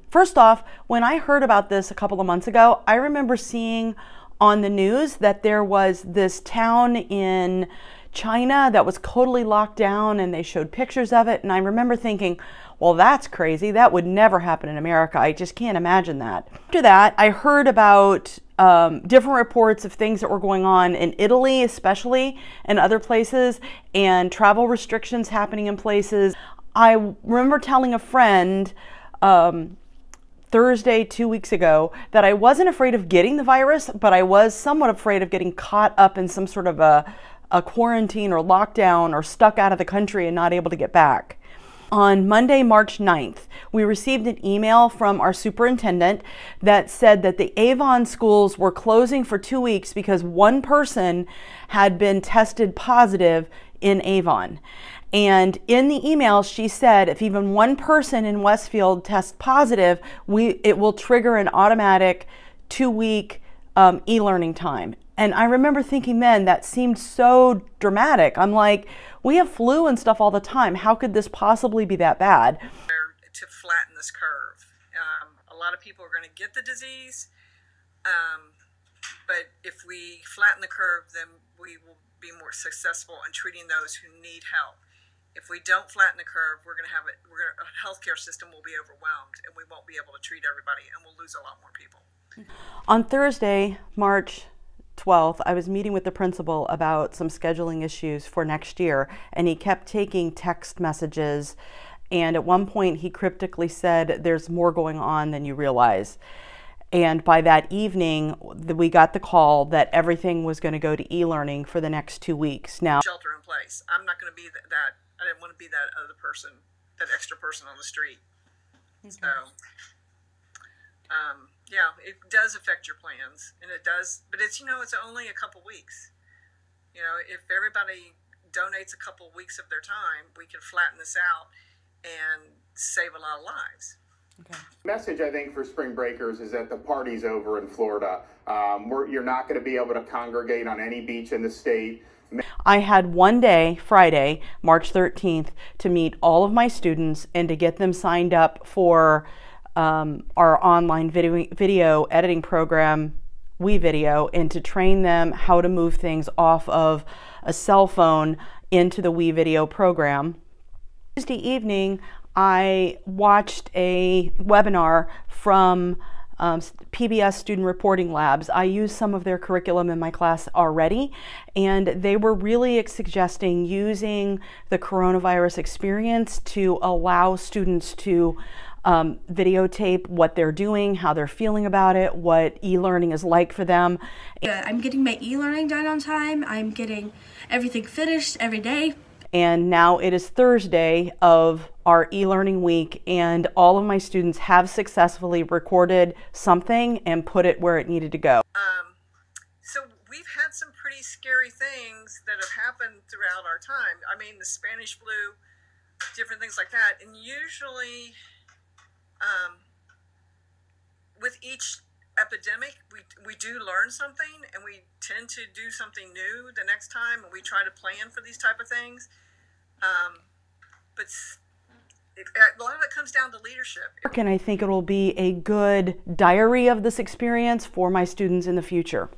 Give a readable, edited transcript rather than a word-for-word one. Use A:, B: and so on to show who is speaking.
A: First off, when I heard about this a couple of months ago, I remember seeing on the news that there was this town in China that was totally locked down, and they showed pictures of it, and I remember thinking, well, that's crazy. That would never happen in America. I just can't imagine that. After that, I heard about different reports of things that were going on in Italy, especially, and other places, and travel restrictions happening in places. I remember telling a friend Thursday, 2 weeks ago, that I wasn't afraid of getting the virus, but I was somewhat afraid of getting caught up in some sort of a quarantine or lockdown, or stuck out of the country and not able to get back. On Monday, March 9th, we received an email from our superintendent that said that the Avon schools were closing for 2 weeks because one person had been tested positive in Avon. And in the email, she said if even one person in Westfield tests positive, it will trigger an automatic 2-week e-learning time. And I remember thinking then, that seemed so dramatic. I'm like, we have flu and stuff all the time. How could this possibly be that bad?
B: To flatten this curve. A lot of people are going to get the disease, but if we flatten the curve, then we will be more successful in treating those who need help. If we don't flatten the curve, our healthcare system will be overwhelmed, and we won't be able to treat everybody, and we'll lose a lot more people.
A: On Thursday, March 12th, I was meeting with the principal about some scheduling issues for next year, and he kept taking text messages, and at one point he cryptically said, there's more going on than you realize. And by that evening, we got the call that everything was going to go to e-learning for the next 2 weeks. Now,
B: shelter in place. I'm not going to be that. I didn't want to be that other person, that extra person on the street. Okay. So, yeah, it does affect your plans, and it does, but it's only a couple weeks. If everybody donates a couple weeks of their time, we can flatten this out and save a lot of lives.
C: Okay. Message, I think, for spring breakers is that the party's over in Florida. You're not going to be able to congregate on any beach in the state.
A: I had one day, Friday, March 13th, to meet all of my students and to get them signed up for our online video editing program, WeVideo, and to train them how to move things off of a cell phone into the WeVideo program. Tuesday evening, I watched a webinar from PBS Student Reporting Labs. I use some of their curriculum in my class already, and they were really suggesting using the coronavirus experience to allow students to videotape what they're doing, how they're feeling about it, what e-learning is like for them.
D: I'm getting my e-learning done on time. I'm getting everything finished every day.
A: And now it is Thursday of our e-learning week, and all of my students have successfully recorded something and put it where it needed to go.
B: So we've had some pretty scary things that have happened throughout our time. I mean, the Spanish flu, different things like that. And usually, with each epidemic, we do learn something, and we tend to do something new the next time, and we try to plan for these type of things. But a lot of it comes down to leadership.
A: And I think it will be a good diary of this experience for my students in the future.